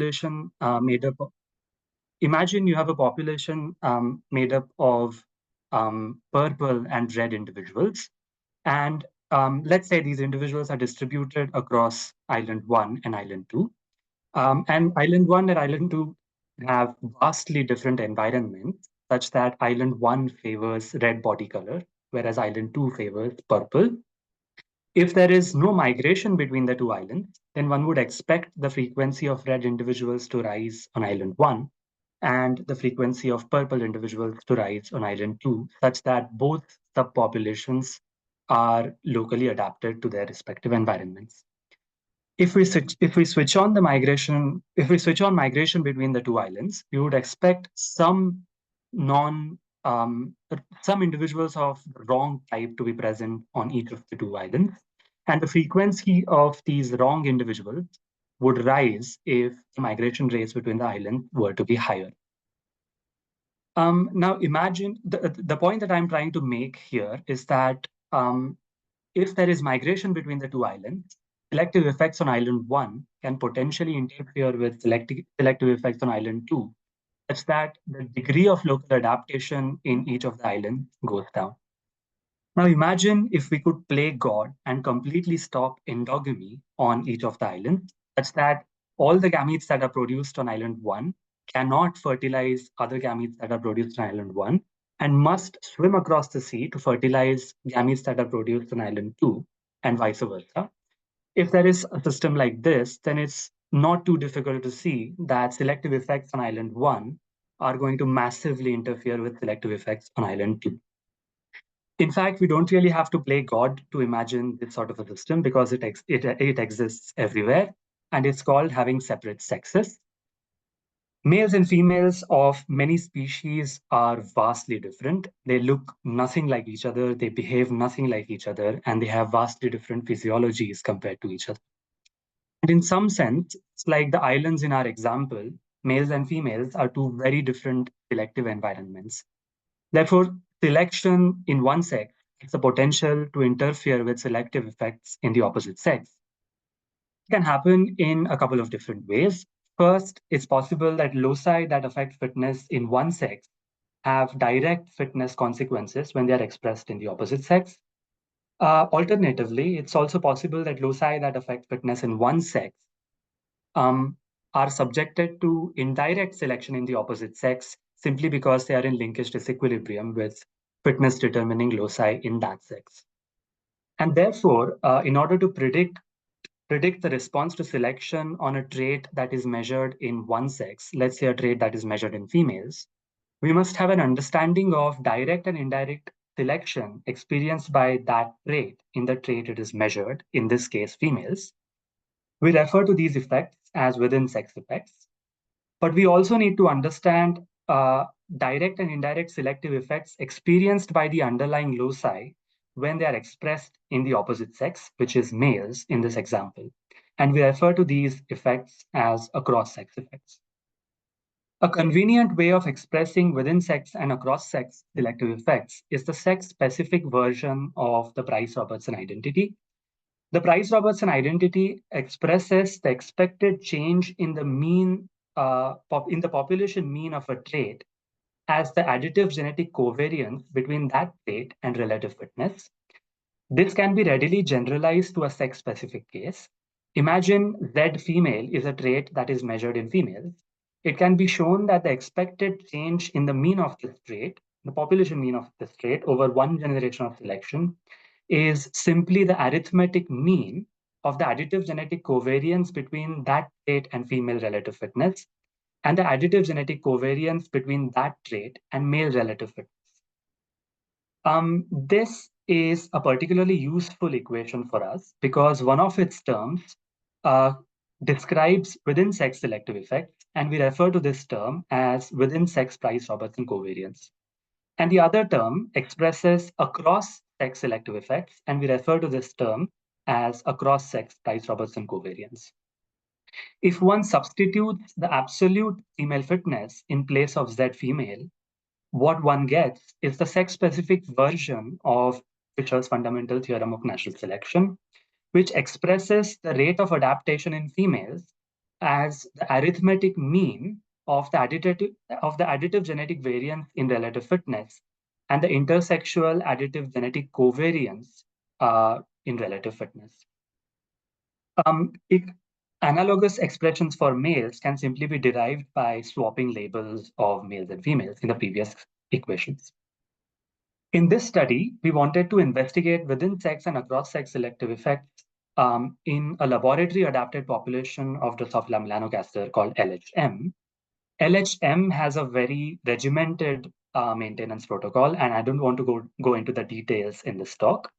population made up of, imagine you have a population made up of purple and red individuals. And let's say these individuals are distributed across island 1 and island 2. And island 1 and island 2 have vastly different environments, such that island 1 favors red body color, whereas island 2 favors purple. If there is no migration between the two islands, then one would expect the frequency of red individuals to rise on island 1 and the frequency of purple individuals to rise on island 2, such that both subpopulations are locally adapted to their respective environments. If we switch on migration between the two islands, we would expect non some individuals of the wrong type to be present on each of the two islands, and the frequency of these wrong individuals would rise if the migration rates between the islands were to be higher. Now imagine the point that I'm trying to make here is that if there is migration between the two islands, selective effects on island 1 can potentially interfere with selective effects on island 2, such that the degree of local adaptation in each of the islands goes down. Now imagine if we could play God and completely stop endogamy on each of the islands, such that all the gametes that are produced on island 1 cannot fertilize other gametes that are produced on island 1 and must swim across the sea to fertilize gametes that are produced on island 2 and vice versa. If there is a system like this, then it's not too difficult to see that selective effects on island 1 are going to massively interfere with selective effects on island 2. In fact, we don't really have to play God to imagine this sort of a system because it exists everywhere, and it's called having separate sexes. Males and females of many species are vastly different. They look nothing like each other, they behave nothing like each other, and they have vastly different physiologies compared to each other. And in some sense, it's like the islands in our example, males and females are two very different selective environments. Therefore, selection in one sex has the potential to interfere with selective effects in the opposite sex. It can happen in a couple of different ways. First, it's possible that loci that affect fitness in one sex have direct fitness consequences when they are expressed in the opposite sex. Alternatively, it's also possible that loci that affect fitness in one sex are subjected to indirect selection in the opposite sex simply because they are in linkage disequilibrium with fitness determining loci in that sex. And therefore, in order to predict the response to selection on a trait that is measured in one sex, let's say a trait that is measured in females, we must have an understanding of direct and indirect selection experienced by that trait in the trait it is measured, in this case, females. We refer to these effects as within sex effects, but we also need to understand direct and indirect selective effects experienced by the underlying loci when they are expressed in the opposite sex, which is males in this example. And we refer to these effects as across-sex effects. A convenient way of expressing within sex and across-sex selective effects is the sex-specific version of the Price-Robertson identity. The Price-Robertson identity expresses the expected change in the mean in the population mean of a trait as the additive genetic covariance between that trait and relative fitness. This can be readily generalized to a sex-specific case. Imagine Z female is a trait that is measured in females. It can be shown that the expected change in the mean of this trait, the population mean of this trait over one generation of selection, is simply the arithmetic mean of the additive genetic covariance between that trait and female relative fitness, and the additive genetic covariance between that trait and male relative fitness. This is a particularly useful equation for us because one of its terms describes within sex selective effects, and we refer to this term as within sex Price-Robertson covariance. And the other term expresses across sex selective effects, and we refer to this term as across sex Price-Robertson covariance. If one substitutes the absolute female fitness in place of Z female, what one gets is the sex-specific version of Fisher's fundamental theorem of natural selection, which expresses the rate of adaptation in females as the arithmetic mean of the additive genetic variance in relative fitness and the intersexual additive genetic covariance in relative fitness. Analogous expressions for males can simply be derived by swapping labels of males and females in the previous equations. In this study, we wanted to investigate within sex and across sex selective effects in a laboratory adapted population of Drosophila melanogaster called LHM. LHM has a very regimented maintenance protocol, and I don't want to go into the details in this talk.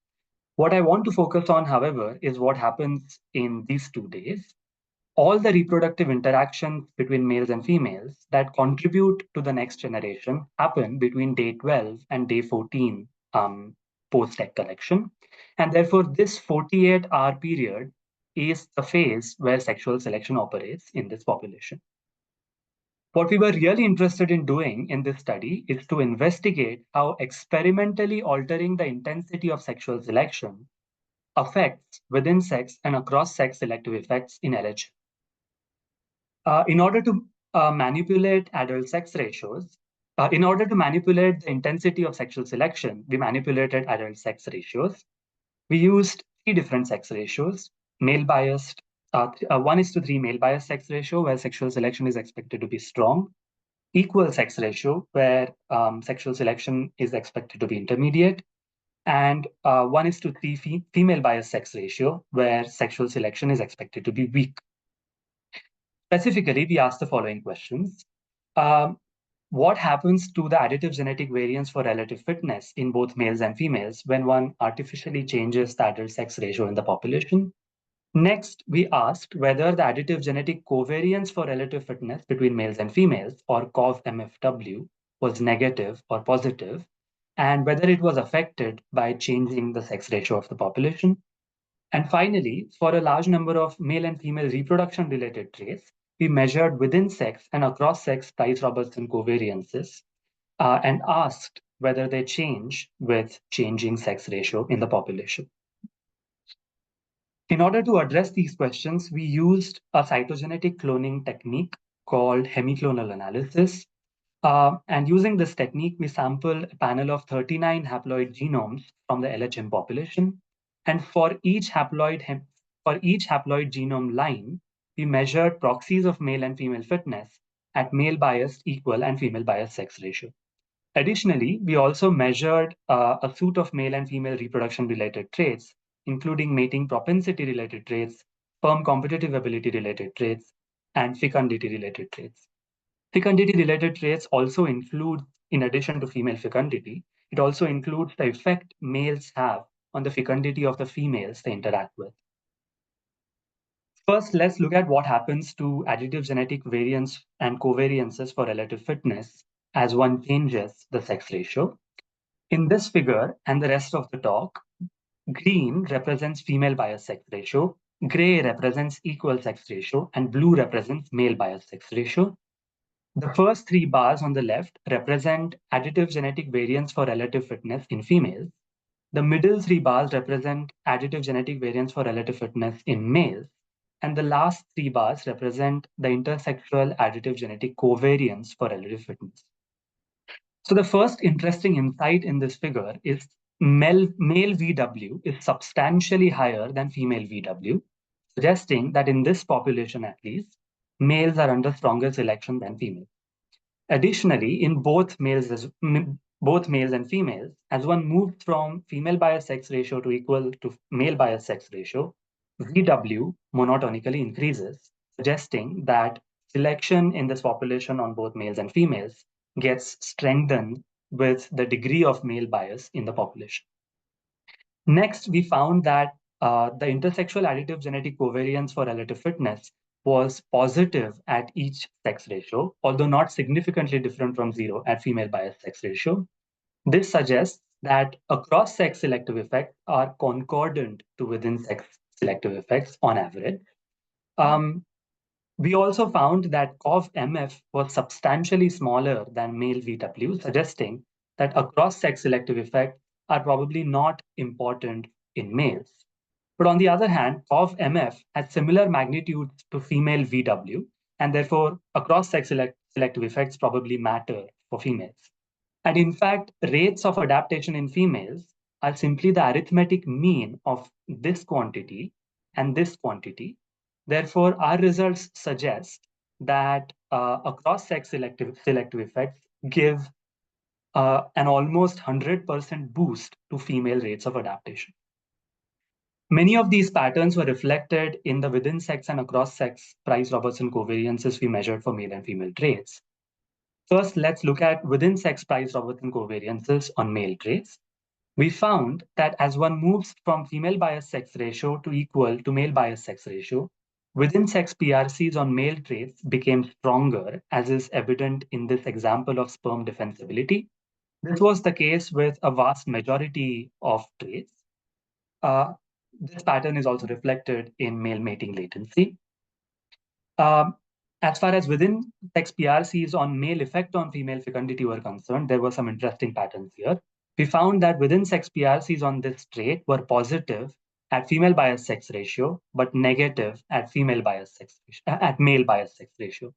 What I want to focus on, however, is what happens in these 2 days. All the reproductive interactions between males and females that contribute to the next generation happen between day 12 and day 14 post-egg collection. And therefore, this 48-hour period is the phase where sexual selection operates in this population. What we were really interested in doing in this study is to investigate how experimentally altering the intensity of sexual selection affects within sex and across sex selective effects in LH. In order to manipulate adult sex ratios, in order to manipulate the intensity of sexual selection, we manipulated adult sex ratios. We used 3 different sex ratios: male biased, 1:3 male biased sex ratio, where sexual selection is expected to be strong; equal sex ratio, where sexual selection is expected to be intermediate; and 1:3 female biased sex ratio, where sexual selection is expected to be weak. Specifically, we asked the following questions. What happens to the additive genetic variance for relative fitness in both males and females when one artificially changes the adult sex ratio in the population? Next, we asked whether the additive genetic covariance for relative fitness between males and females, or COV-MFW, was negative or positive, and whether it was affected by changing the sex ratio of the population. And finally, for a large number of male and female reproduction-related traits, we measured within sex and across sex Price-Robertson covariances and asked whether they change with changing sex ratio in the population. In order to address these questions, we used a cytogenetic cloning technique called hemiclonal analysis. And using this technique, we sampled a panel of 39 haploid genomes from the LHM population. And for each haploid genome line, we measured proxies of male and female fitness at male biased equal and female biased sex ratio. Additionally, we also measured a suite of male and female reproduction-related traits, including mating propensity-related traits, sperm competitive ability-related traits, and fecundity-related traits. Fecundity-related traits also include, in addition to female fecundity, it also includes the effect males have on the fecundity of the females they interact with. First, let's look at what happens to additive genetic variance and covariances for relative fitness as one changes the sex ratio. In this figure and the rest of the talk, green represents female bias sex ratio, gray represents equal sex ratio, and blue represents male bias sex ratio. The first 3 bars on the left represent additive genetic variance for relative fitness in females. The middle 3 bars represent additive genetic variance for relative fitness in males. And the last 3 bars represent the intersexual additive genetic covariance for relative fitness. So the first interesting insight in this figure is male VW is substantially higher than female VW, suggesting that in this population at least, males are under stronger selection than females. Additionally, in both males and females, as one moves from female bias sex ratio to equal to male bias sex ratio, VW monotonically increases, suggesting that selection in this population on both males and females gets strengthened with the degree of male bias in the population. Next, we found that the intersexual additive genetic covariance for relative fitness was positive at each sex ratio, although not significantly different from 0 at female bias sex ratio. This suggests that across sex selective effects are concordant to within sex selective effects on average. We also found that COV-MF was substantially smaller than male VW, suggesting that across sex selective effects are probably not important in males. But on the other hand, COV MF has similar magnitudes to female VW, and therefore across-sex selective effects probably matter for females. And in fact, rates of adaptation in females are simply the arithmetic mean of this quantity and this quantity. Therefore, our results suggest that across-sex selective effects give an almost 100% boost to female rates of adaptation. Many of these patterns were reflected in the within sex and across sex Price-Robertson covariances we measured for male and female traits. First, let's look at within sex Price-Robertson covariances on male traits. We found that as one moves from female bias sex ratio to equal to male bias sex ratio, within sex PRCs on male traits became stronger, as is evident in this example of sperm defensibility. This was the case with a vast majority of traits. This pattern is also reflected in male mating latency. As far as within sex PRCs on male effect on female fecundity were concerned, there were some interesting patterns here. We found that within sex PRCs on this trait were positive at female bias sex ratio, but negative at male bias sex ratio.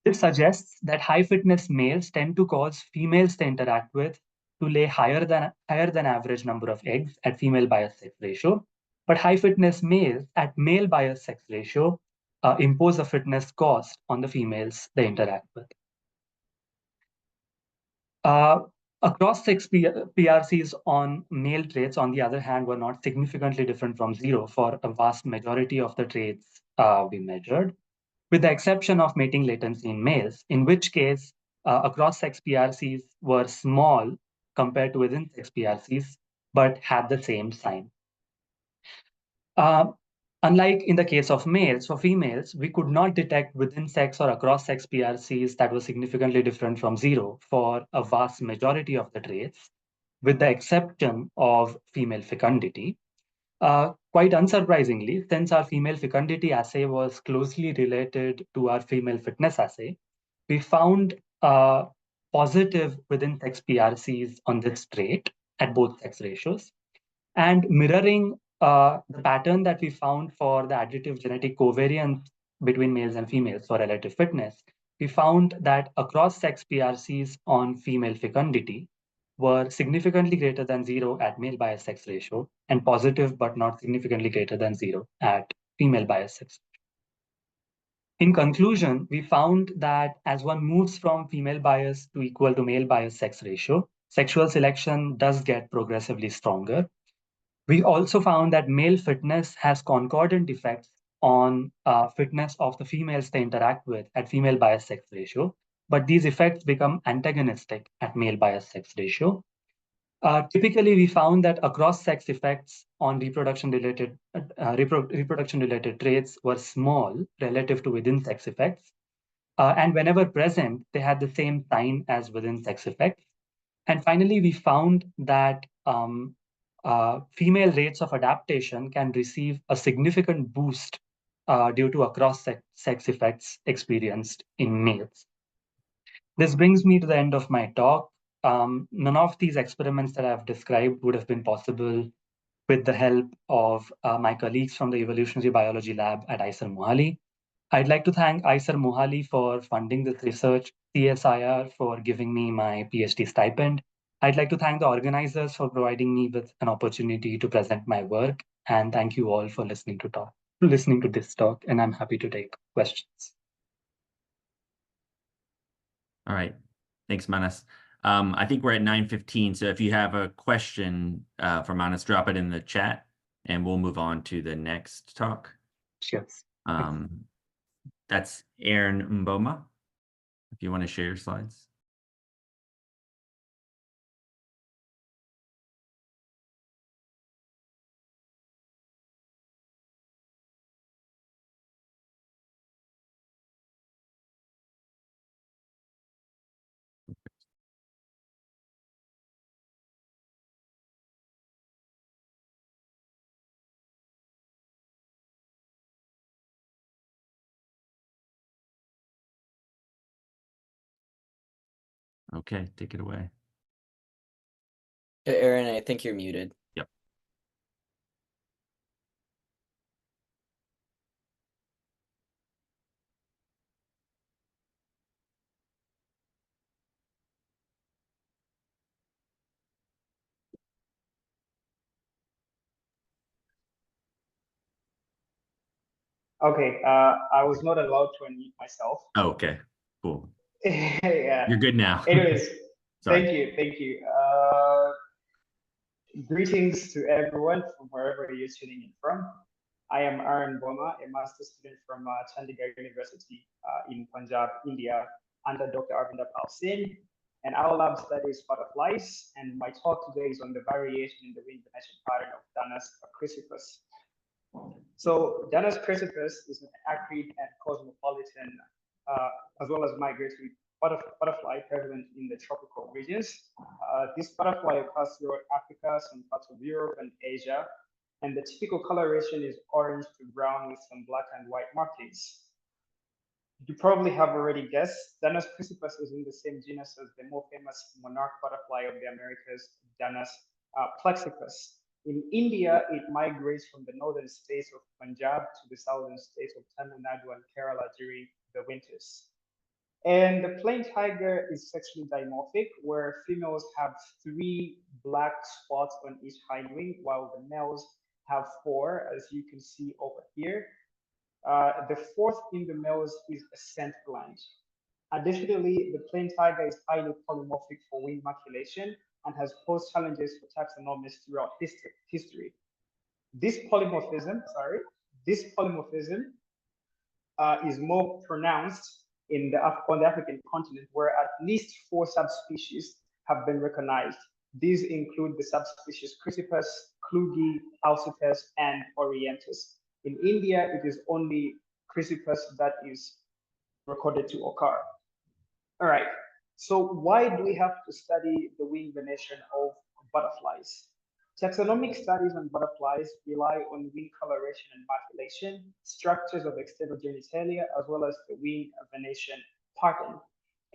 This suggests that high fitness males tend to cause females they interact with to lay higher than average number of eggs at female bias sex ratio, but high fitness males at male bias sex ratio impose a fitness cost on the females they interact with. Across sex PRCs on male traits, on the other hand, were not significantly different from zero for a vast majority of the traits we measured, with the exception of mating latency in males, in which case across sex PRCs were small compared to within sex PRCs, but had the same sign. Unlike in the case of males, for females, we could not detect within sex or across sex PRCs that were significantly different from zero for a vast majority of the traits, with the exception of female fecundity. Quite unsurprisingly, since our female fecundity assay was closely related to our female fitness assay, we found positive within sex PRCs on this trait at both sex ratios. And mirroring the pattern that we found for the additive genetic covariance between males and females for relative fitness, we found that across sex PRCs on female fecundity were significantly greater than zero at male bias sex ratio and positive but not significantly greater than zero at female bias sex. In conclusion, we found that as one moves from female bias to equal to male bias sex ratio, sexual selection does get progressively stronger. We also found that male fitness has concordant effects on fitness of the females they interact with at female bias sex ratio, but these effects become antagonistic at male bias sex ratio. Typically, we found that across sex effects on reproduction-related traits were small relative to within sex effects. And whenever present, they had the same sign as within sex effects. And finally, we found that female rates of adaptation can receive a significant boost due to across sex effects experienced in males. This brings me to the end of my talk. None of these experiments that I've described would have been possible with the help of my colleagues from the Evolutionary Biology Lab at IISER Mohali. I'd like to thank IISER Mohali for funding this research, CSIR for giving me my PhD stipend. I'd like to thank the organizers for providing me with an opportunity to present my work, and thank you all for listening to this talk, and I'm happy to take questions. All right, thanks, Manas. I think we're at 9:15, so if you have a question for Manas, drop it in the chat, and we'll move on to the next talk. Yes. That's Aaron Mboma, if you want to share your slides. Okay, take it away. Aaron, I think you're muted. Yep. Okay, I was not allowed to unmute myself. Oh, okay, cool. Yeah. You're good now. Anyways, Sorry. thank you. Greetings to everyone from wherever you're tuning in from. I am Aaron Boma, a master's student from Chandigarh University in Punjab, India, under Dr. Arvinder Pal Singh. And our lab studies butterflies, and my talk today is on the variation in the wing venation pattern of Danas crucifus. So Danas crucifus is an acrid and cosmopolitan, as well as migratory butterfly prevalent in the tropical regions. This butterfly occurs throughout Africa, some parts of Europe and Asia, and the typical coloration is orange to brown with some black and white markings. You probably have already guessed, Danas crucifus is in the same genus as the more famous monarch butterfly of the Americas, Danas plexippus. In India, it migrates from the northern states of Punjab to the southern states of Tamil Nadu and Kerala during the winters. And the plain tiger is sexually dimorphic, where females have 3 black spots on each hind wing, while the males have 4, as you can see over here. The 4th in the males is a scent gland. Additionally, the plain tiger is highly polymorphic for wing maculation and has posed challenges for taxonomists throughout history. This polymorphism is more pronounced on the African continent, where at least 4 subspecies have been recognized. These include the subspecies Chrysippus, Klugi, Alcippus, and Orientus. In India, it is only Chrysippus that is recorded to occur. All right, so why do we have to study the wing venation of butterflies? Taxonomic studies on butterflies rely on wing coloration and maculation, structures of external genitalia, as well as the wing venation pattern.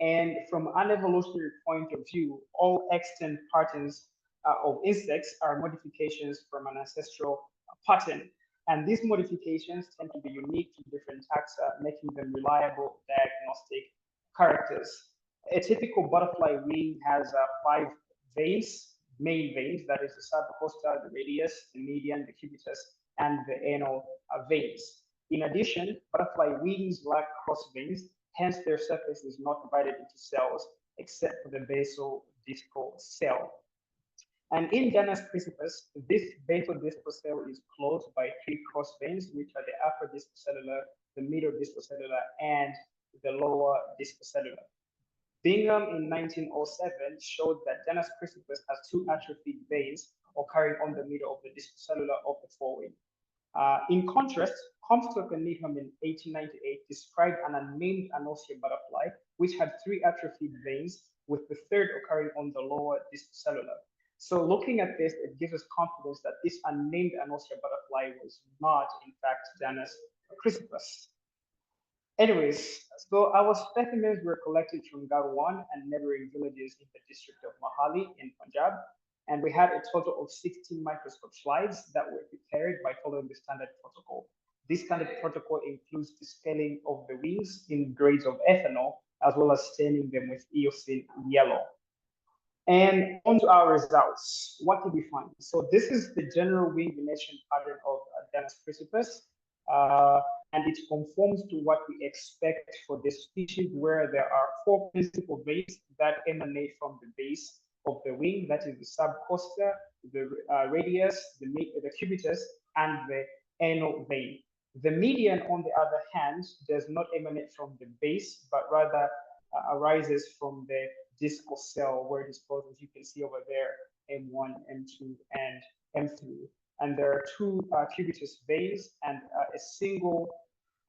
And from an evolutionary point of view, all extant patterns of insects are modifications from an ancestral pattern. And these modifications tend to be unique to different taxa, making them reliable diagnostic characters. A typical butterfly wing has 5 main veins, that is the subcostal, the radius, the median, the cubitus, and the anal veins. In addition, butterfly wings lack cross veins, hence their surface is not divided into cells except for the basal discal cell. And in Danas crucifus, this basal discal cell is closed by 3 cross veins, which are the upper discal cellular, the middle discal cellular, and the lower discal cellular. Bingham in 1907 showed that Danas crucifus has 2 atrophied veins occurring on the middle of the discal cellular of the forewing. In contrast, Comstock and Needham in 1898 described an unnamed Anosia butterfly, which had 3 atrophied veins, with the 3rd occurring on the lower discal cellular. So looking at this, it gives us confidence that this unnamed Anosia butterfly was not, in fact, Danas crucifus. Anyways, so our specimens were collected from Garwan and neighboring villages in the district of Mohali in Punjab, and we had a total of 16 microscope slides that were prepared by following the standard protocol. This standard protocol includes the scaling of the wings in grades of ethanol, as well as staining them with eosin yellow. And on to our results. What did we find? So this is the general wing venation pattern of Danas crucifus. And it conforms to what we expect for this species, where there are 4 principal veins that emanate from the base of the wing, that is the subcosta, the radius, the cubitus, and the anal vein. The median, on the other hand, does not emanate from the base, but rather arises from the discal cell, where it is closed, as you can see over there, M1, M2, and M3. And there are 2 cubitus veins and a single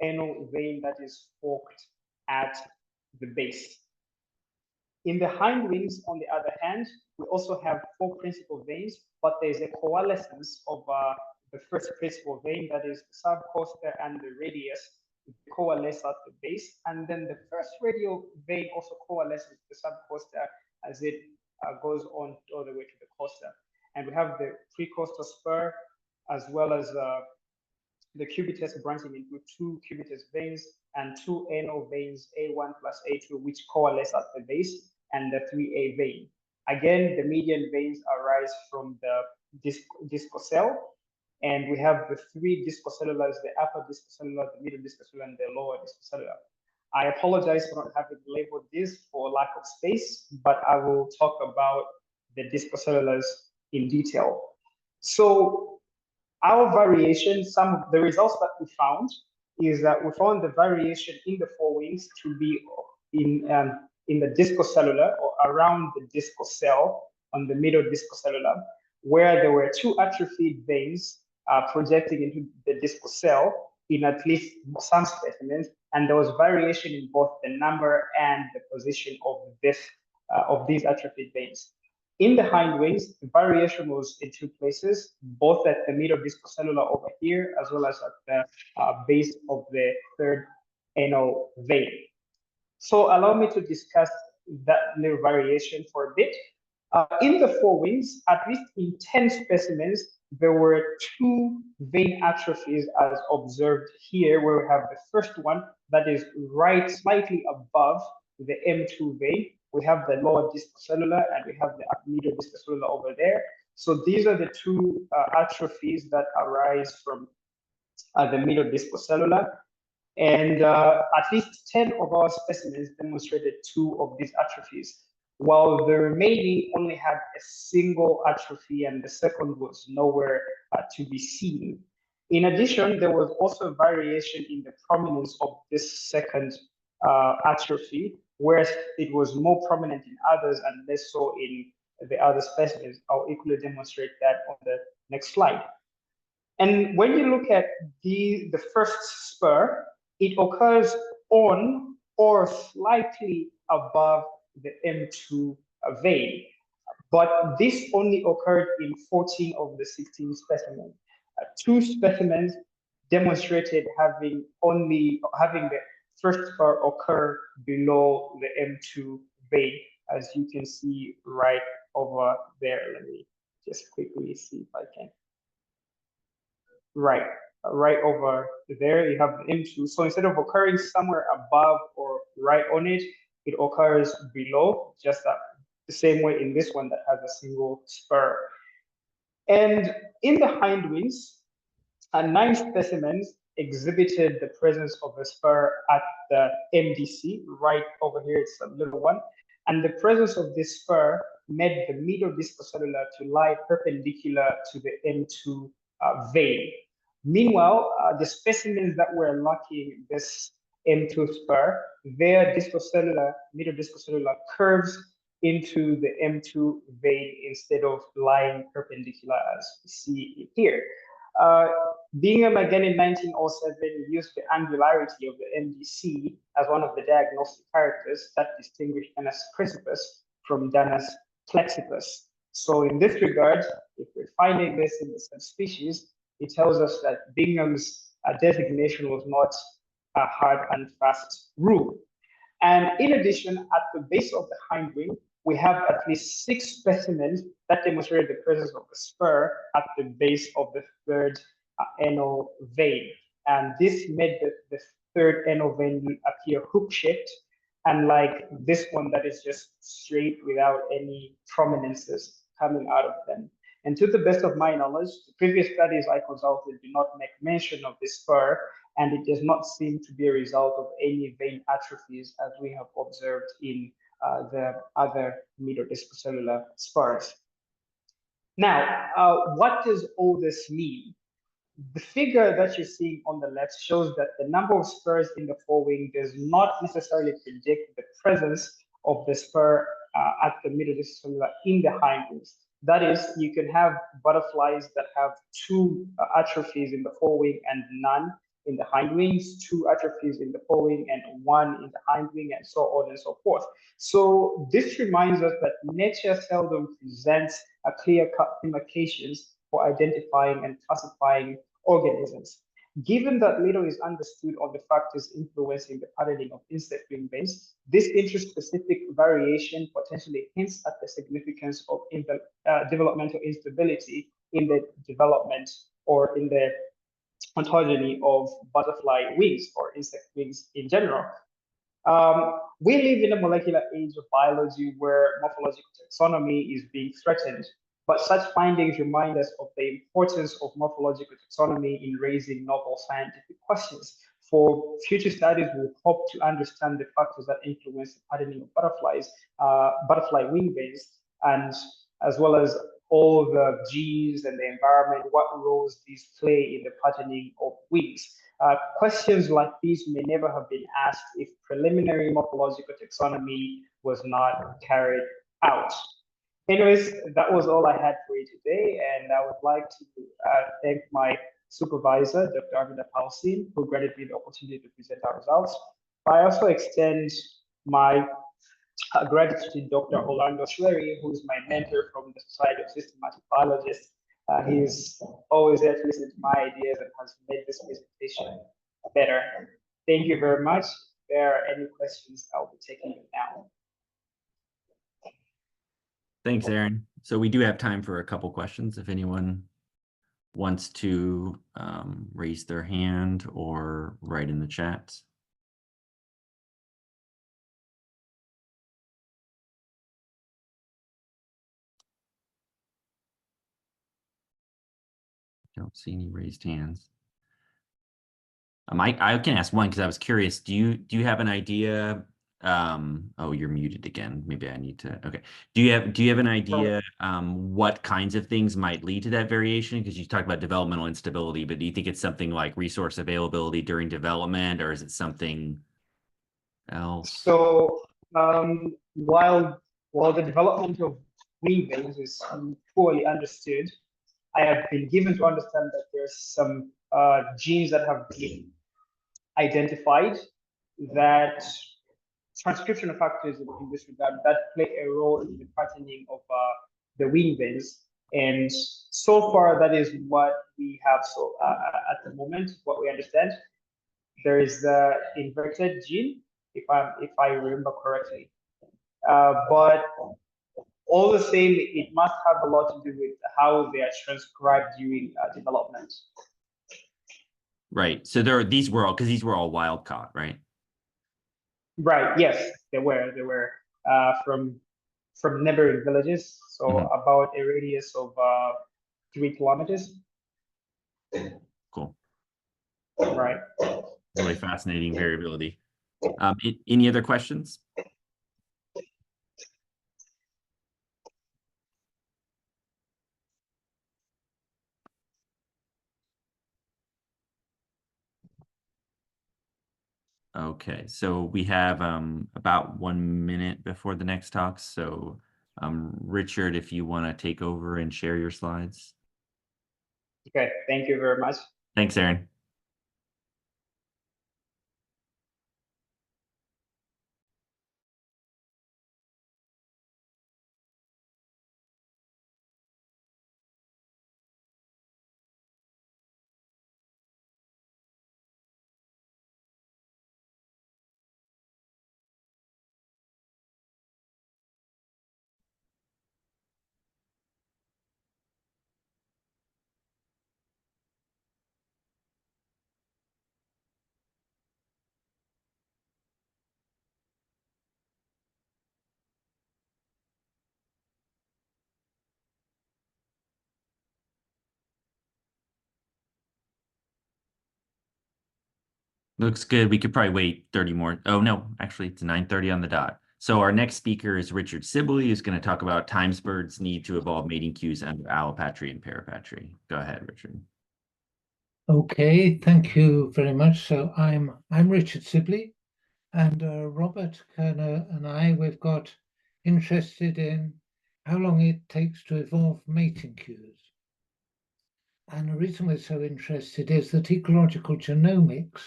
anal vein that is forked at the base. In the hind wings, on the other hand, we also have 4 principal veins, but there's a coalescence of the first principal vein, that is the subcosta and the radius, coalesce at the base. And then the first radial vein also coalesces the subcosta as it goes on all the way to the costa. And we have the precostal spur, as well as the cubitus branching into 2 cubitus veins and 2 anal veins, A1 plus A2, which coalesce at the base, and the 3A vein. Again, the median veins arise from the discal cell, And we have the three discocellulars, the upper discocellular, the middle discocellular, and the lower discocellular. I apologize for not having labeled this for lack of space, but I will talk about the discocellulars in detail. So our variation, some of the results that we found is that we found the variation in the forewings to be in the discocellular or around the discocell on the middle discocellular, where there were two atrophied veins projecting into the discocell in at least some specimens, and there was variation in both the number and the position of these atrophied veins. In the hind wings, the variation was in two places, both at the middle discocellular over here, as well as at the base of the third anal vein. So allow me to discuss that little variation for a bit. In the forewings, at least in 10 specimens, there were two vein atrophies as observed here, where we have the first one that is right slightly above the M2 vein. We have the lower discocellular and we have the middle discocellular over there. So these are the two atrophies that arise from the middle discocellular. And at least 10 of our specimens demonstrated two of these atrophies, while the remaining only had a single atrophy and the second was nowhere to be seen. In addition, there was also variation in the prominence of this second atrophy, whereas it was more prominent in others and less so in the other specimens. I'll equally demonstrate that on the next slide. And when you look at the first spur, it occurs on or slightly above the M2 vein. But this only occurred in 14 of the 16 specimens. Two specimens demonstrated having the first spur occur below the M2 vein, as you can see right over there. Let me just quickly see if I can. Right over there, you have the M2. So instead of occurring somewhere above or right on it, it occurs below, just the same way in this one that has a single spur. And in the hind wings, 9 specimens exhibited the presence of a spur at the MDC, right over here, it's a little one. And the presence of this spur made the middle discocellular to lie perpendicular to the M2 vein. Meanwhile, the specimens that were lacking this M2 spur, their middle discocellular curves into the M2 vein instead of lying perpendicular as we see here. Bingham again in 1907 used the angularity of the MDC as one of the diagnostic characters that distinguished Danus crisipus from Danus plexippus. So in this regard, if we're finding this in the subspecies, it tells us that Bingham's designation was not a hard and fast rule. And in addition, at the base of the hind wing, we have at least 6 specimens that demonstrated the presence of a spur at the base of the third anal vein. And this made the third anal vein appear hook-shaped, unlike this one that is just straight without any prominences coming out of them. And to the best of my knowledge, the previous studies I consulted do not make mention of this spur, and it does not seem to be a result of any vein atrophies as we have observed in the other middle discocellular spurs. Now, what does all this mean? The figure that you're seeing on the left shows that the number of spurs in the forewing does not necessarily predict the presence of the spur at the middle discocellular in the hind wings. That is, you can have butterflies that have 2 atrophies in the forewing and none in the hind wings, 2 atrophies in the forewing and 1 in the hind wing, and so on and so forth. So this reminds us that nature seldom presents a clear-cut demarcations for identifying and classifying organisms. Given that little is understood on the factors influencing the patterning of insect wing veins, this interspecific variation potentially hints at the significance of developmental instability in the development or in the ontogeny of butterfly wings or insect wings in general. We live in a molecular age of biology where morphological taxonomy is being threatened. but such findings remind us of the importance of morphological taxonomy in raising novel scientific questions. For future studies, we hope to understand the factors that influence the patterning of butterfly wing veins, and as well as all the genes and the environment, what roles these play in the patterning of wings. Questions like these may never have been asked if preliminary morphological taxonomy was not carried out. Anyways, that was all I had for you today, and I would like to thank my supervisor, Dr. Arvind Palsin, who granted me the opportunity to present our results. I also extend my gratitude to Dr. Orlando Schwery, who is my mentor from the Society of Systematic Biologists. He's always there to listen to my ideas and has made this presentation better. Thank you very much. If there are any questions, I'll be taking them now. Thanks, Aaron. So we do have time for a couple questions if anyone wants to raise their hand or write in the chat. Don't see any raised hands. I can ask one because I was curious. Do you have an idea? Oh, you're muted again. Maybe I need to. Okay. Do you have an idea what kinds of things might lead to that variation? Because you talked about developmental instability, but do you think it's something like resource availability during development, or is it something else? So while the development of wing veins is poorly understood, I have been given to understand that there's some genes that have been identified that transcription factors in this regard that play a role in the patterning of the wing veins. And so far, that is what we have. So at the moment, what we understand, there is the inverted gene, if I remember correctly. But all the same, it must have a lot to do with how they are transcribed during development. Right. So these were all wild caught, right? Right. Yes, they were. They were from neighboring villages, so about a radius of 3 kilometers. Cool. Right. Really fascinating variability. Any other questions? Okay, so we have about 1 minute before the next talk. So Richard, if you want to take over and share your slides. Okay, thank you very much. Thanks, Aaron. Looks good. We could probably wait 30 more. Oh, no, actually, it's 9:30 on the dot. So our next speaker is Richard Sibley, who's going to talk about timesbirds' need to evolve mating cues under allopatry and parapatry. Go ahead, Richard. Okay, thank you very much. So I'm Richard Sibley, and Robert Kerner and we've got interested in how long it takes to evolve mating cues. And the reason we're so interested is that ecological genomics,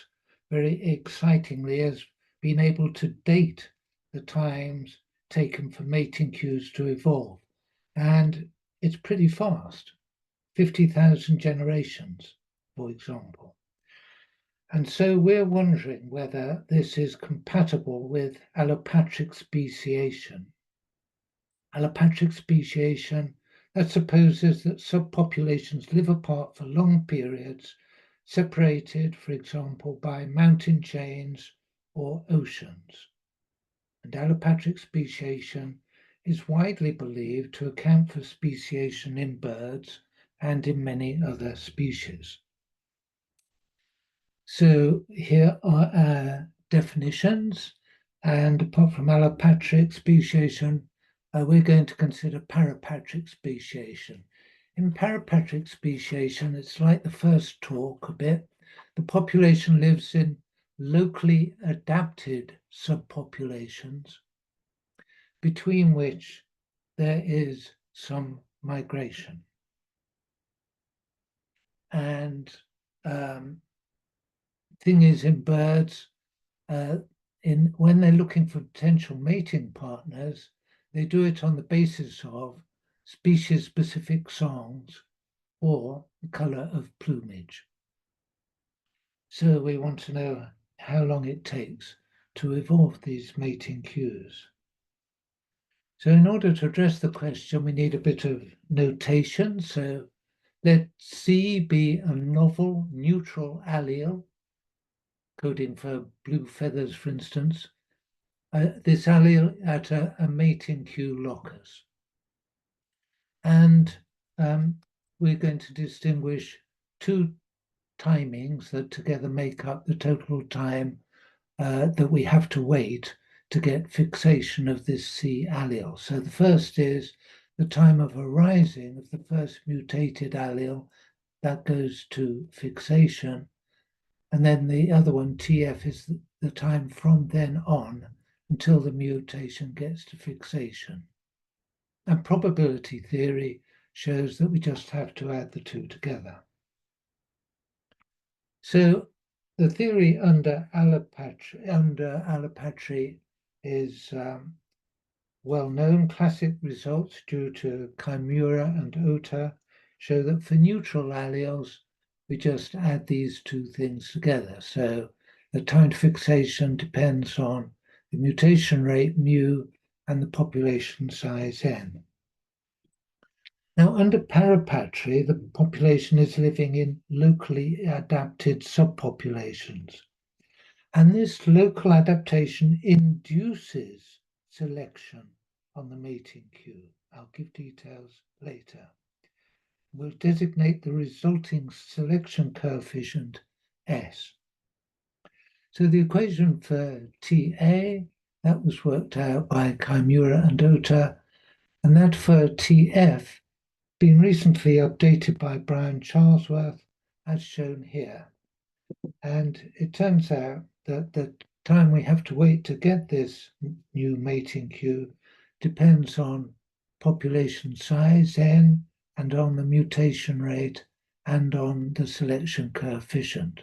very excitingly, has been able to date the times taken for mating cues to evolve. And it's pretty fast, 50,000 generations, for example. And so we're wondering whether this is compatible with allopatric speciation. Allopatric speciation, that supposes that subpopulations live apart for long periods, separated, for example, by mountain chains or oceans. And allopatric speciation is widely believed to account for speciation in birds and in many other species. So here are our definitions, and apart from allopatric speciation, we're going to consider parapatric speciation. In parapatric speciation, it's like the first talk a bit. The population lives in locally adapted subpopulations between which there is some migration. And thing is, in birds, when they're looking for potential mating partners, they do it on the basis of species-specific songs or the color of plumage. So we want to know how long it takes to evolve these mating cues. So in order to address the question, we need a bit of notation. So let C be a novel neutral allele, coding for blue feathers, for instance, this allele at a mating cue locus. And we're going to distinguish two timings that together make up the total time that we have to wait to get fixation of this C allele. So the first is the time of arising of the first mutated allele that goes to fixation. And then the other one, TF, is the time from then on until the mutation gets to fixation. And probability theory shows that we just have to add the two together. So the theory under allopatry is well known. Classic results due to Kimura and Ota show that for neutral alleles, we just add these two things together. So the time to fixation depends on the mutation rate, mu, and the population size, n. Now, under parapatry, the population is living in locally adapted subpopulations. And this local adaptation induces selection on the mating cue. I'll give details later. We'll designate the resulting selection coefficient S. So the equation for TA, that was worked out by Kimura and Ota, and that for TF been recently updated by Brian Charlesworth, as shown here. And it turns out that the time we have to wait to get this new mating cue depends on population size, n, and on the mutation rate, and on the selection coefficient.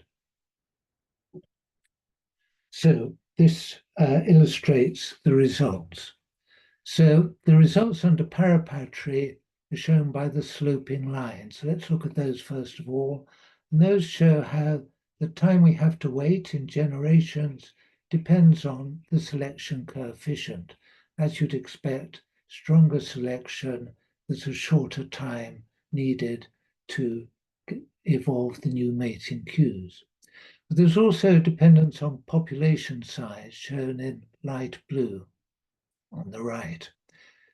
So this illustrates the results. So the results under parapatry are shown by the sloping line. So let's look at those first of all. And those show how the time we have to wait in generations depends on the selection coefficient. As you'd expect, stronger selection, there's a shorter time needed to evolve the new mating cues. But there's also dependence on population size, shown in light blue on the right.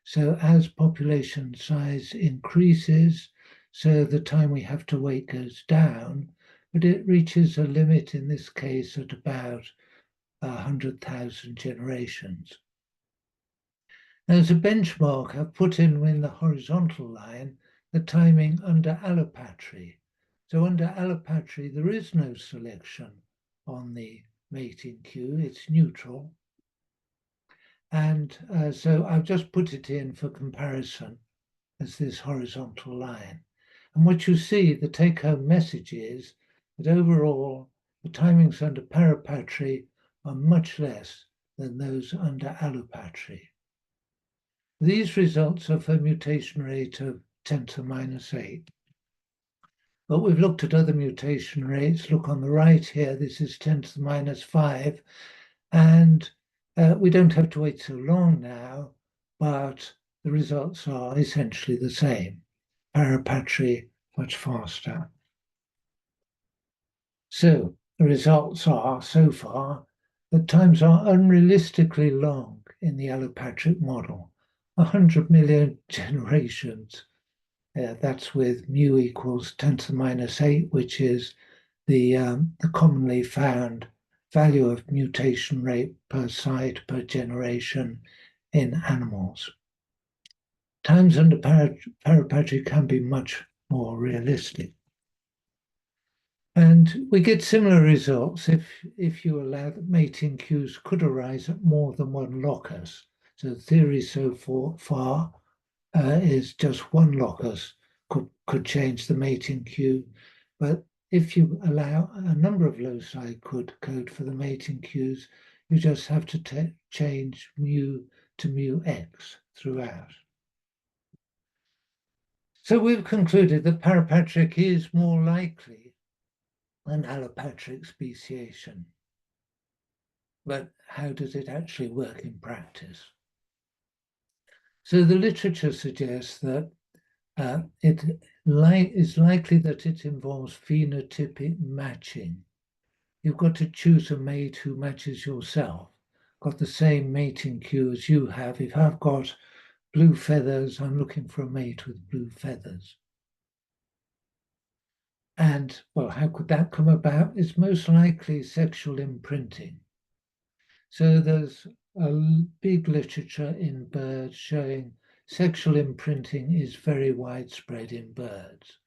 So as population size increases, so the time we have to wait goes down, but it reaches a limit in this case at about 100,000 generations. Now, as a benchmark, I've put in the horizontal line the timing under allopatry. So under allopatry, there is no selection on the mating cue, it's neutral. And so I've just put it in for comparison as this horizontal line. And what you see, the take-home message is that overall, the timings under parapatry are much less than those under allopatry. These results are for mutation rate of 10 to the minus 8. But we've looked at other mutation rates. Look on the right here, this is 10 to the minus 5. And we don't have to wait so long now, but the results are essentially the same. Parapatry much faster. So the results are, so far, that times are unrealistically long in the allopatric model. 100 million generations. That's with mu equals 10 to the minus 8, which is the commonly found value of mutation rate per site per generation in animals. Times under Parapatric can be much more realistic. And we get similar results if you allow that mating queues could arise at more than one locus. So the theory so far is just one locus could change the mating queue. But if you allow a number of loci could code for the mating queues, you just have to change mu to mu x throughout. So we've concluded that Parapatric is more likely than allopatric speciation. But how does it actually work in practice? So the literature suggests that it is likely that it involves phenotypic matching. You've got to choose a mate who matches yourself, got the same mating queue as you have. If I've got blue feathers, I'm looking for a mate with blue feathers. And, well, how could that come about? It's most likely sexual imprinting. So there's a big literature in birds showing sexual imprinting is very widespread in birds.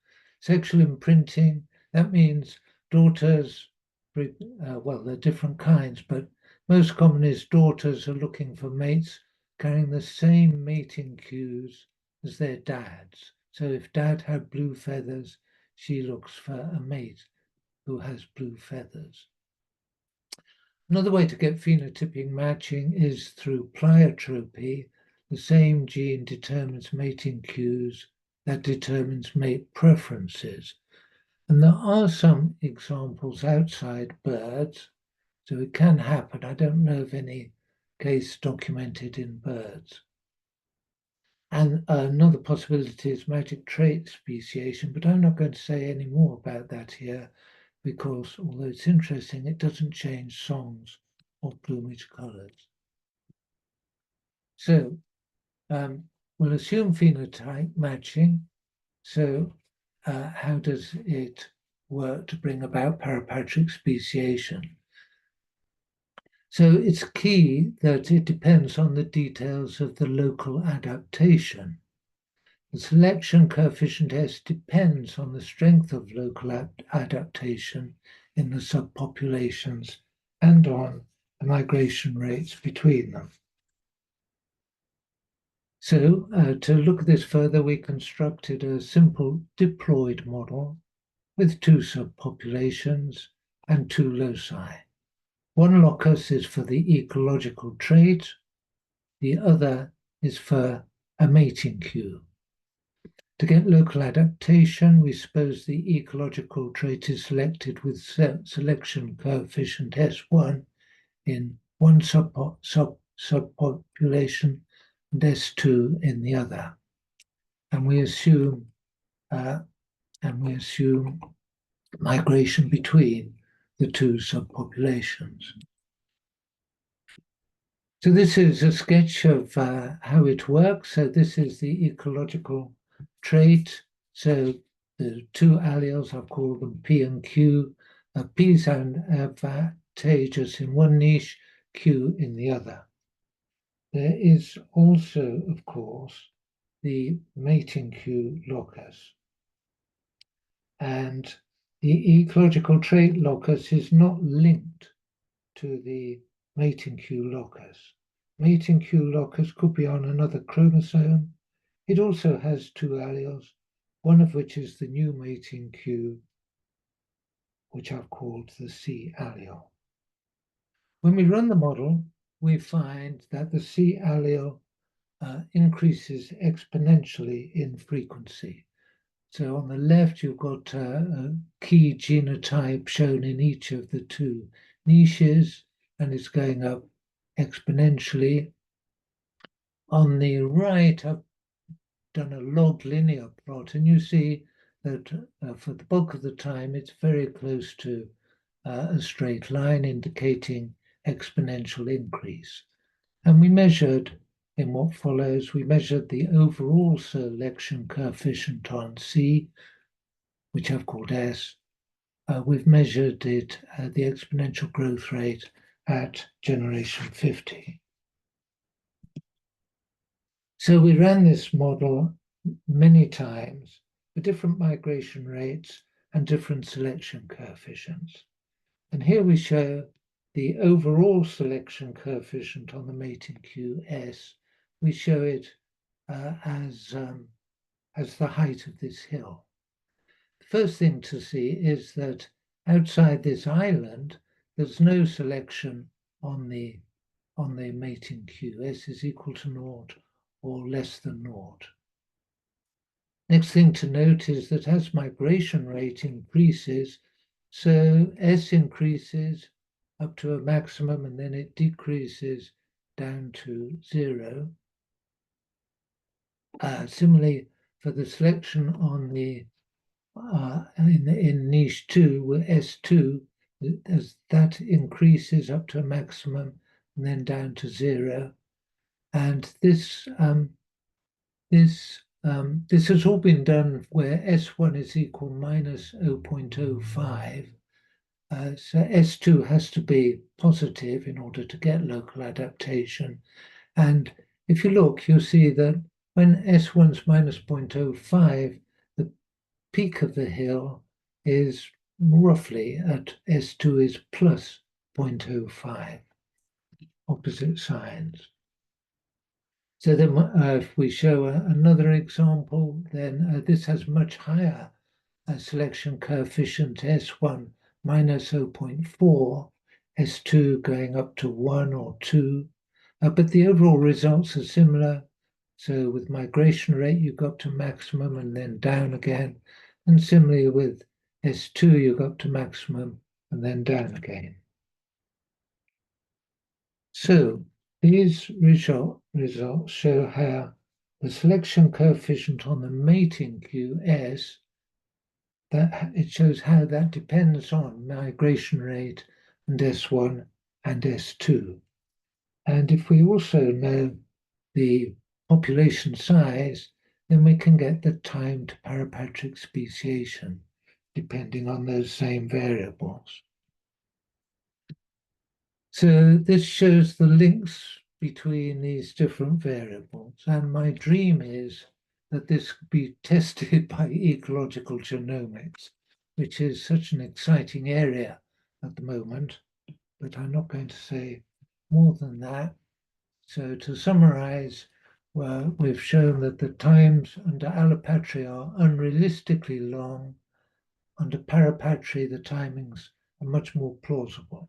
Sexual imprinting, that means daughters, well, there are different kinds, but most common is daughters are looking for mates carrying the same mating cues as their dads. So if dad had blue feathers, she looks for a mate who has blue feathers. Another way to get phenotypic matching is through pleiotropy. The same gene determines mating cues that determines mate preferences. And there are some examples outside birds, so it can happen. I don't know of any case documented in birds. And another possibility is magic trait speciation, but I'm not going to say any more about that here because although it's interesting, it doesn't change songs or plumage colors. So we'll assume phenotype matching. So how does it work to bring about parapatric speciation? So it's key that it depends on the details of the local adaptation. The selection coefficient S depends on the strength of local adaptation in the subpopulations and on the migration rates between them. So to look at this further, we constructed a simple diploid model with two subpopulations and two loci. One locus is for the ecological trait, the other is for a mating queue. To get local adaptation, we suppose the ecological trait is selected with selection coefficient S1 in one subpopulation and S2 in the other. And we assume migration between the two subpopulations. So this is a sketch of how it works. So this is the ecological trait. So the two alleles, I've called them P and Q. P is advantageous in one niche, Q in the other. There is also, of course, the mating queue locus. And the ecological trait locus is not linked to the mating queue locus. Mating queue locus could be on another chromosome. It also has two alleles, one of which is the new mating queue, which I've called the C allele. When we run the model, we find that the C allele increases exponentially in frequency. So on the left, you've got a key genotype shown in each of the two niches, and it's going up exponentially. On the right, I've done a log linear plot, and you see that for the bulk of the time, it's very close to a straight line indicating exponential increase. And we measured in what follows. We measured the overall selection coefficient on C, which I've called S. We've measured it, the exponential growth rate at generation 50. So we ran this model many times for different migration rates and different selection coefficients. And here we show the overall selection coefficient on the mating queue S. We show it as the height of this hill. The first thing to see is that outside this island, there's no selection on the mating queue. S is equal to 0 or less than 0. Next thing to note is that as migration rate increases, so S increases up to a maximum and then it decreases down to 0. Similarly, for the selection on the in niche 2, with S2, as that increases up to a maximum and then down to 0. And this has all been done where S1 is equal minus 0.05. So S2 has to be positive in order to get local adaptation. And if you look, you'll see that when S1's minus 0.05, the peak of the hill is roughly at S2 is plus 0.05, opposite signs. So then if we show another example, then this has much higher selection coefficient, S1 minus 0.4, S2 going up to 1 or 2. But the overall results are similar. So with migration rate, you go up to maximum and then down again. And similarly with S2, you go up to maximum and then down again. So these results show how the selection coefficient on the mating queue S, that it shows how that depends on migration rate and S1 and S2. And if we also know the population size, then we can get the time to parapatric speciation, depending on those same variables. So this shows the links between these different variables. And my dream is that this could be tested by ecological genomics, which is such an exciting area at the moment, but I'm not going to say more than that. So to summarize, we've shown that the times under allopatry are unrealistically long. Under parapatry, the timings are much more plausible.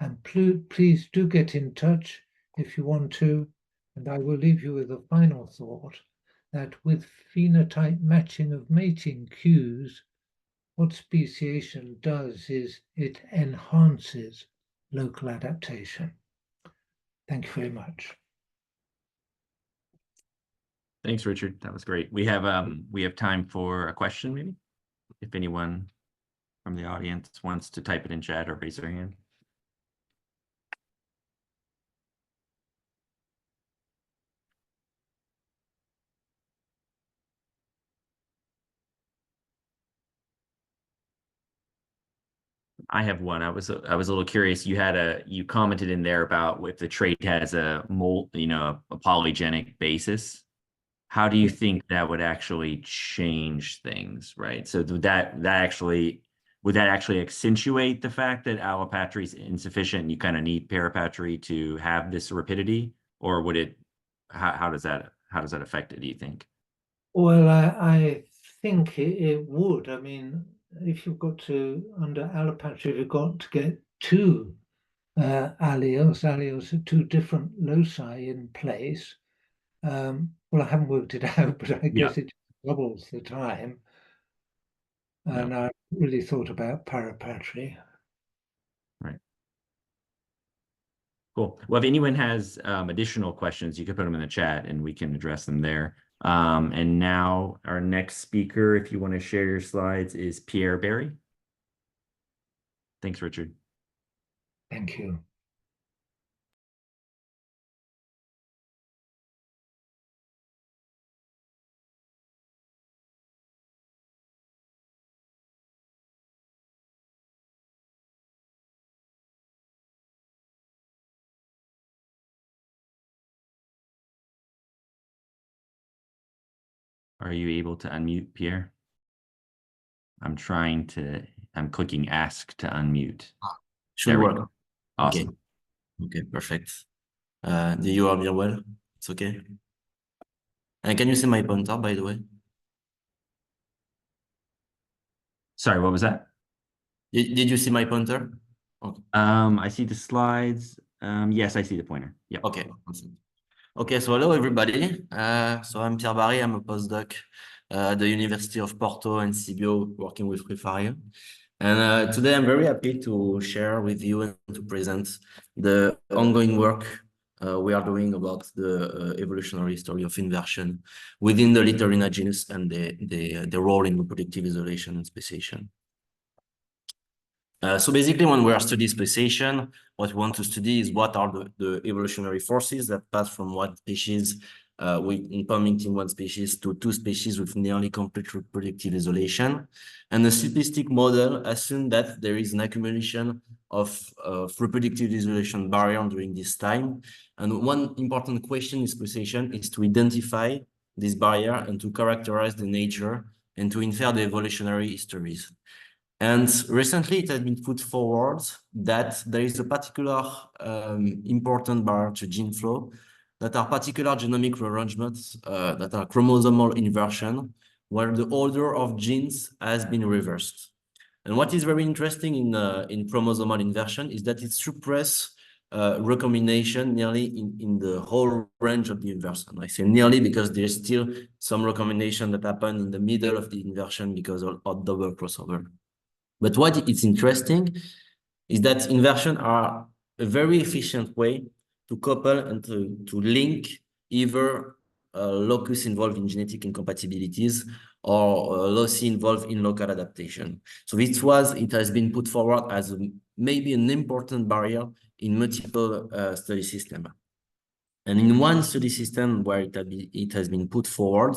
And please do get in touch if you want to. And I will leave you with a final thought that with phenotype matching of mating cues, what speciation does is it enhances local adaptation. Thank you very much. Thanks, Richard. That was great. We have time for a question, maybe, if anyone from the audience wants to type it in chat or raise their hand. I have one. I was a little curious. You commented in there about if the trait has a a polygenic basis. How do you think that would actually change things, right? So would that actually accentuate the fact that allopatry is insufficient and you kind of need parapatry to have this rapidity, or would it? How does that affect it, do you think? Well, I think it would. I mean, if you've got to, under allopatry, you've got to get two alleles at two different loci in place. Well, I haven't worked it out, but I guess it doubles the time. And I really thought about parapatry. Right. Cool. Well, if anyone has additional questions, you can put them in the chat and we can address them there. And now our next speaker, if you want to share your slides, is Pierre Berry. Thanks, Richard. Thank you. Are you able to unmute, Pierre? I'm clicking ask to unmute. Should There we work. go. Awesome. Okay, perfect. Do you hear me well? It's okay. And can you see my pointer, by the way? Sorry, what was that? Did you see my pointer? Okay. I see the slides. Yes, I see the pointer. Yeah. Okay. Awesome. Okay, so hello everybody. So I'm Pierre Barry. I'm a postdoc at the University of Porto and CBO working with Free Fire. And today I'm very happy to share with you and to present the ongoing work we are doing about the evolutionary history of inversion within the Littorina genus and the role in reproductive isolation and speciation. So basically, when we are studying speciation, what we want to study is what are the evolutionary forces that pass from one species in permitting one species to two species with nearly complete reproductive isolation. And the simplistic model assumes that there is an accumulation of reproductive isolation barrier during this time. And one important question in speciation is to identify this barrier and to characterize the nature and to infer the evolutionary histories. And recently, it has been put forward that there is a particular important barrier to gene flow that are particular genomic rearrangements that are chromosomal inversion, where the order of genes has been reversed. And what is very interesting in chromosomal inversion is that it suppresses recombination nearly in the whole range of the inversion. I say nearly because there's still some recombination that happen in the middle of the inversion because of double crossover. But what is interesting is that inversion are a very efficient way to couple and to link either locus involved in genetic incompatibilities or loci involved in local adaptation. So it has been put forward as maybe an important barrier in multiple study systems. And in one study system where it has been put forward,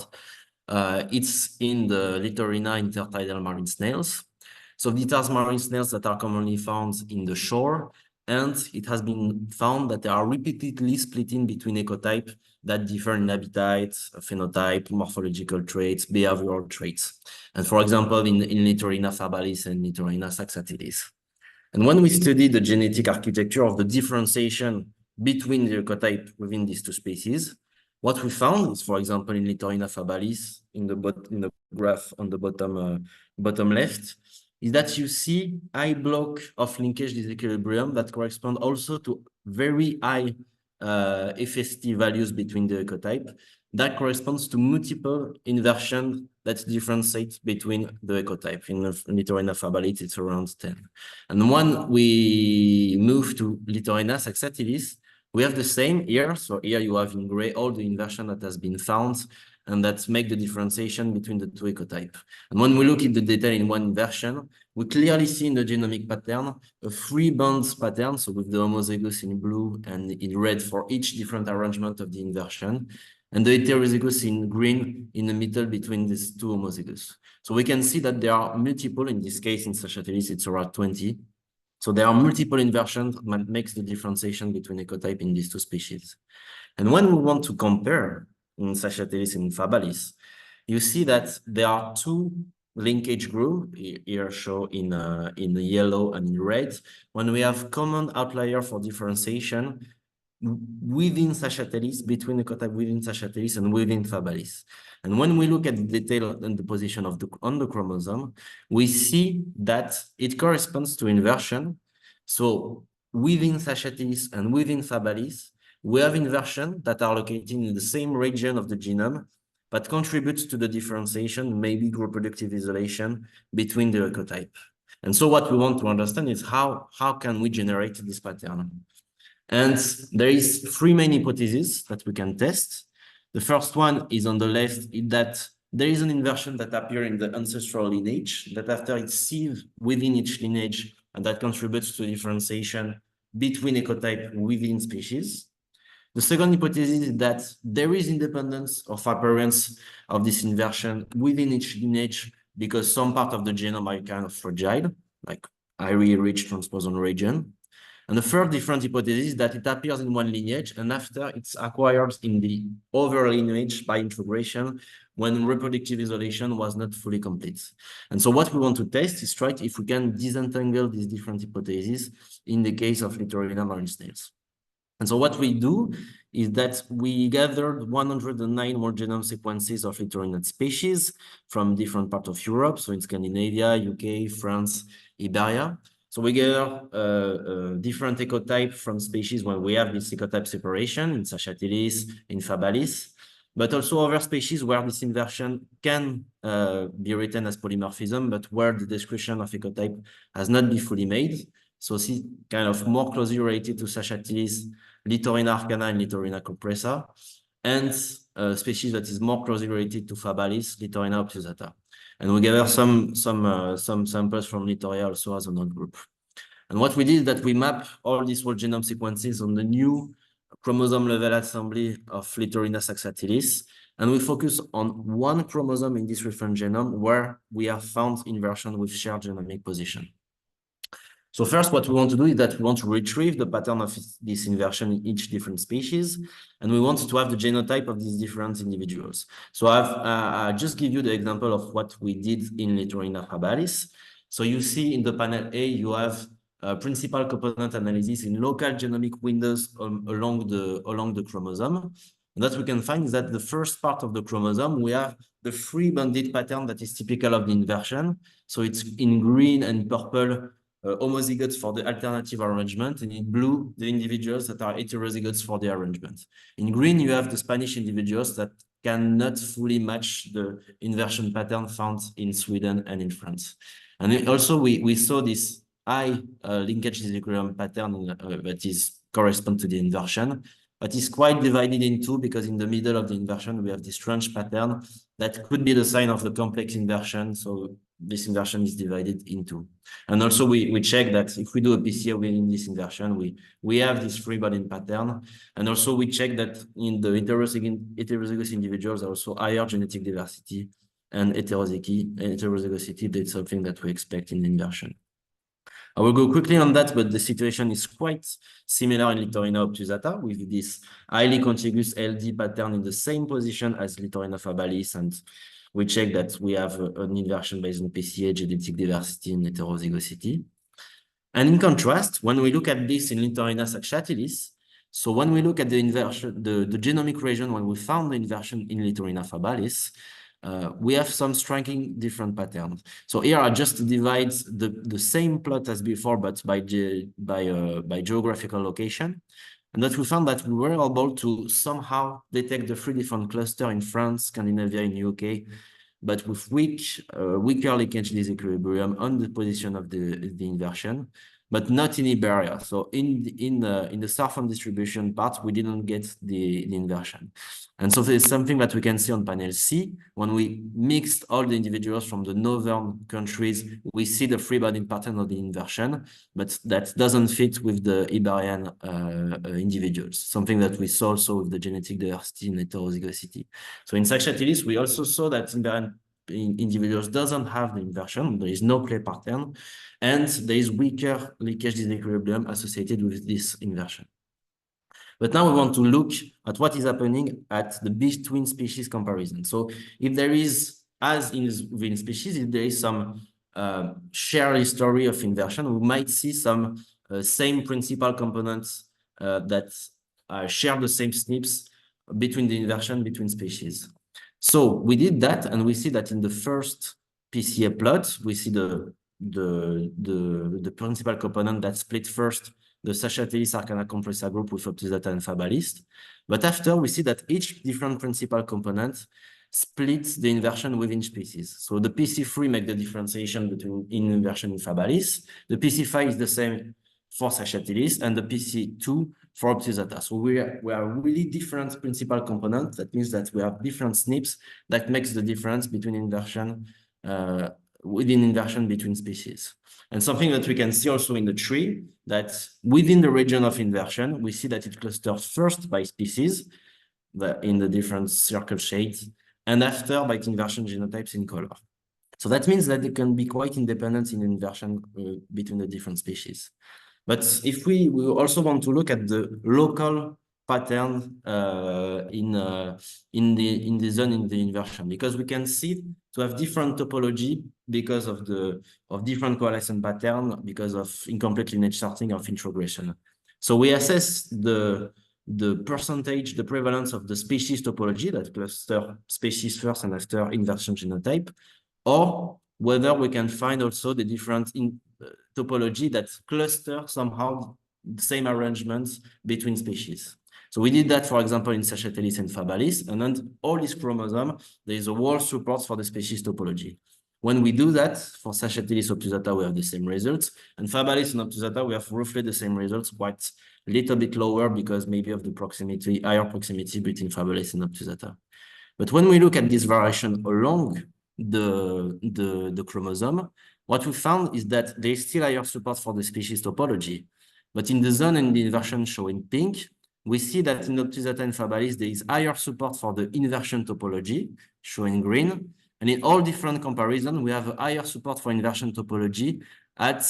it's in the Littorina intertidal marine snails. So these are marine snails that are commonly found in the shore, and it has been found that they are repeatedly splitting between ecotypes that differ in habitat, phenotype, morphological traits, behavioral traits. And for example, in Littorina fabalis and Littorina saxatilis. And when we study the genetic architecture of the differentiation between the ecotype within these two species, what we found is, for example, in Littorina fabalis, in the graph on the bottom left, is that you see high block of linkage disequilibrium that correspond also to very high FST values between the ecotype. That corresponds to multiple inversion that differentiates between the ecotype. In Littorina fabalis, it's around 10. And when we move to Littorina saxatilis, we have the same here. So here you have in gray all the inversion that has been found and that make the differentiation between the two ecotypes. And when we look at the data in one inversion, we clearly see in the genomic pattern a 3 bands pattern, so with the homozygous in blue and in red for each different arrangement of the inversion, and the heterozygous in green in the middle between these two homozygous. So we can see that there are multiple, in this case in Sagittarius it's around 20. So there are multiple inversions that makes the differentiation between ecotype in these two species. And when we want to compare in Sagittarius and fabalis, you see that there are two linkage groups here shown in yellow and in red. When we have common outlier for differentiation within Sagittarius, between ecotype within Sagittarius and within fabalis. And when we look at the detail and the position of on the chromosome, we see that it corresponds to inversion. So within Sagittarius and within fabalis, we have inversion that are located in the same region of the genome, but contributes to the differentiation, maybe reproductive isolation between the ecotype. And so what we want to understand is how can we generate this pattern? And there is 3 main hypotheses that we can test. The first one is on the left, that there is an inversion that appears in the ancestral lineage, that after it's sieved within each lineage, and that contributes to differentiation between ecotype within species. The second hypothesis is that there is independence of appearance of this inversion within each lineage because some part of the genome are kind of fragile, like highly rich transposon region. And the third different hypothesis is that it appears in one lineage, and after it's acquired in the other lineage by integration when reproductive isolation was not fully complete. And so what we want to test is try if we can disentangle these different hypotheses in the case of Littorina marine snails. And so what we do is that we gathered 109 whole genome sequences of Littorina species from different parts of Europe, so in Scandinavia, UK, France, Iberia. So we gather different ecotype from species when we have this ecotype separation in Sachatelis, in Fabalis, but also other species where this inversion can be written as polymorphism, but where the description of ecotype has not been fully made. So see kind of more closely related to Sachatelis, Littorina arcana and Littorina compressa, and species that is more closely related to Fabalis, Littorina obtusata. And we gather some samples from Littoria also as a node group. And what we did is that we map all these whole genome sequences on the new chromosome level assembly of Littorina saxatilis. And we focus on one chromosome in this reference genome where we have found inversion with shared genomic position. So first, what we want to do is that we want to retrieve the pattern of this inversion in each different species, and we want to have the genotype of these different individuals. So I just give you the example of what we did in Littorina fabalis. So you see in the panel A, you have principal component analysis in local genomic windows along the chromosome. And what we can find is that the first part of the chromosome, we have the free banded pattern that is typical of the inversion. So it's in green and purple, homozygotes for the alternative arrangement, and in blue, the individuals that are heterozygotes for the arrangement. In green, you have the Spanish individuals that cannot fully match the inversion pattern found in Sweden and in France. And also, we saw this high linkage disequilibrium pattern that is correspond to the inversion, but is quite divided in two because in the middle of the inversion, we have this strange pattern that could be the sign of the complex inversion. So this inversion is divided in two. And also we check that if we do a PCA within this inversion, we have this free body pattern. And also we check that in the heterozygous individuals are also higher genetic diversity and heterozygosity. That's something that we expect in the inversion. I will go quickly on that, but the situation is quite similar in Littorina obtusata with this highly contiguous LD pattern in the same position as Littorina fabalis, and we check that we have an inversion based on PCA, genetic diversity, and heterozygosity. And in contrast, when we look at this in Littorina saxatilis, so when we look at the inversion, the genomic region, when we found the inversion in Littorina fabalis, we have some striking different patterns. So here I just divide the same plot as before, but by geographical location. And that we found that we were able to somehow detect the 3 different clusters in France, Scandinavia, and UK, but with weaker linkage disequilibrium on the position of the inversion, but not in Iberia. So in the southern distribution part, we didn't get the inversion. And so there's something that we can see on panel C. When we mixed all the individuals from the northern countries, we see the free body pattern of the inversion, but that doesn't fit with the Iberian individuals, something that we saw also with the genetic diversity and heterozygosity. So in Saxatilis, we also saw that Iberian individuals doesn't have the inversion, there is no clear pattern, and there is weaker linkage disequilibrium associated with this inversion. But now we want to look at what is happening at the between species comparison. So if there is, as in within species, if there is some shared history of inversion, we might see some same principal components that share the same SNPs between the inversion between species. So we did that, and we see that in the first PCA plot, we see the principal component that split first the Sachatelis arcana compressa group with obtusata and fabalis. But after, we see that each different principal component splits the inversion within species. So the PC3 make the differentiation between inversion and fabalis. The PC5 is the same for Sachatelis, and the PC2 for obtusata. So we are really different principal components. That means that we have different SNPs that makes the difference between inversion within inversion between species. And something that we can see also in the tree, that within the region of inversion, we see that it clusters first by species in the different circle shades, and after by inversion genotypes in color. So that means that they can be quite independent in inversion between the different species. But if we also want to look at the local pattern in the zone in the inversion, because we can see to have different topology because of different coalescence pattern because of incomplete lineage sorting of introgression. So we assess the percentage, the prevalence of the species topology that cluster species first and after inversion genotype, or whether we can find also the different topology that cluster somehow the same arrangements between species. So we did that, for example, in Sachetelis and Fabalis, and then all these chromosomes, there is a wall support for the species topology. When we do that, for Sachetelis Optuzata, we have the same results, and Fabalis and Optuzata, we have roughly the same results, quite a little bit lower because maybe of the proximity, higher proximity between Fabalis and Optuzata. But when we look at this variation along the chromosome, what we found is that there is still higher support for the species topology. But in the zone and the inversion shown in pink, we see that in Optuzata and Fabalis, there is higher support for the inversion topology, shown in green. And in all different comparisons, we have a higher support for inversion topology at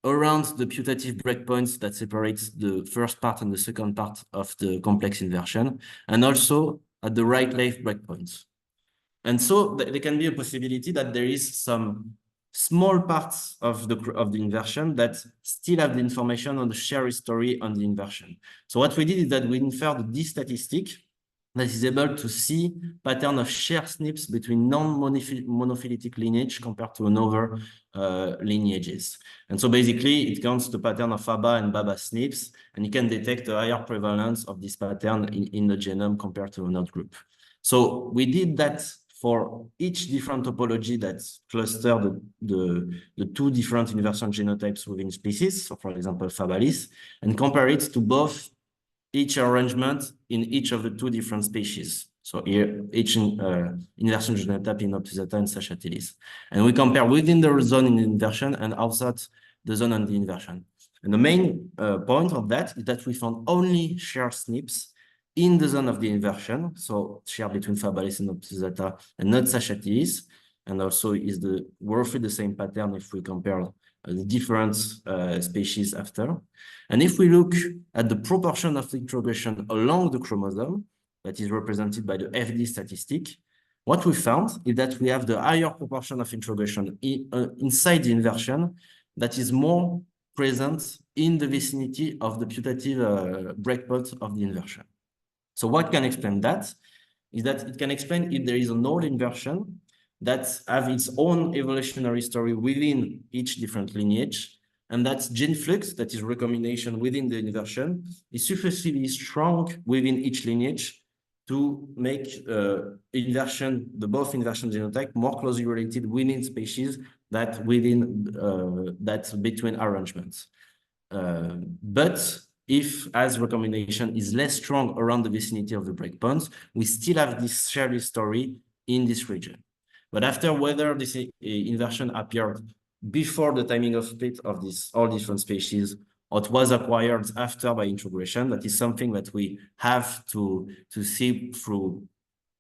around the putative breakpoints that separates the first part and the second part of the complex inversion, and also at the right left breakpoints. And so there can be a possibility that there is some small parts of the inversion that still have the information on the shared history on the inversion. So what we did is that we inferred this statistic that is able to see pattern of shared SNPs between non-monophyletic lineage compared to another lineages. And so basically it counts the pattern of Faba and Baba SNPs, and you can detect a higher prevalence of this pattern in the genome compared to another group. So we did that for each different topology that cluster the two different inversion genotypes within species, so for example, Fabalis, and compare it to both each arrangement in each of the two different species. So here, each inversion genotype in Optuzata and Sachetelis. And we compare within the zone in inversion and outside the zone on the inversion. And the main point of that is that we found only shared SNPs in the zone of the inversion, so shared between Fabalis and Optuzata, and not Sachetelis, and also is roughly the same pattern if we compare the different species after. And if we look at the proportion of introgression along the chromosome, that is represented by the FD statistic, what we found is that we have the higher proportion of introgression inside the inversion that is more present in the vicinity of the putative breakpoint of the inversion. So what can explain that is that it can explain if there is a null inversion that have its own evolutionary story within each different lineage, and that gene flux, that is recombination within the inversion, is sufficiently strong within each lineage to make inversion, both inversion genotype more closely related within species that between arrangements. But if as recombination is less strong around the vicinity of the breakpoints, we still have this shared history in this region. But after whether this inversion appeared before the timing of split of all different species, or it was acquired after by introgression, that is something that we have to see through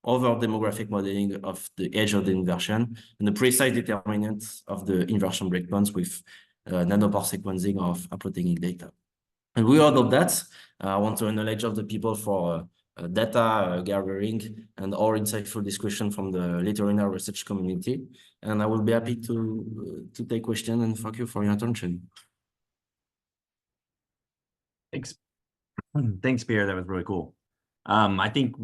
over demographic modeling of the age of the inversion and the precise determinants of the inversion breakpoints with nanopore sequencing of haplotechnic data. And without of that, I want to acknowledge of the people for data gathering and all insightful discussion from the Literina research community. And I will be happy to take questions, and thank you for your attention. Thanks. Thanks, Pierre. That was really cool. I think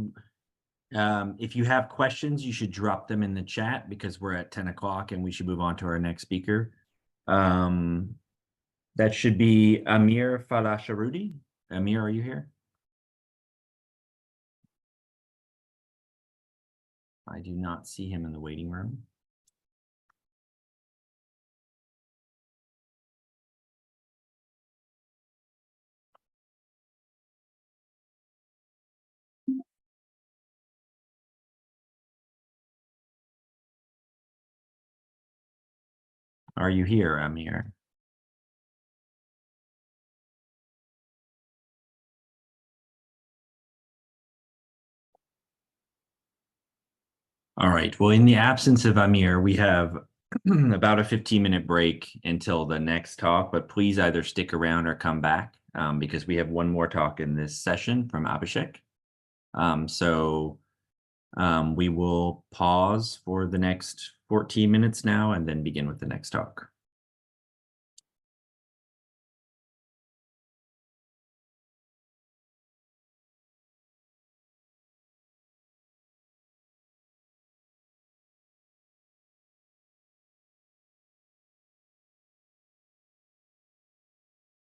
if you have questions, you should drop them in the chat because we're at 10 o'clock and we should move on to our next speaker. That should be Amir Falasharudi. Amir, are you here? I do not see him in the waiting room. Are you here, Amir? All right. Well, in the absence of Amir, we have about a 15-minute break until the next talk, but please either stick around or come back because we have one more talk in this session from Abhishek. So we will pause for the next 14 minutes now and then begin with the next talk.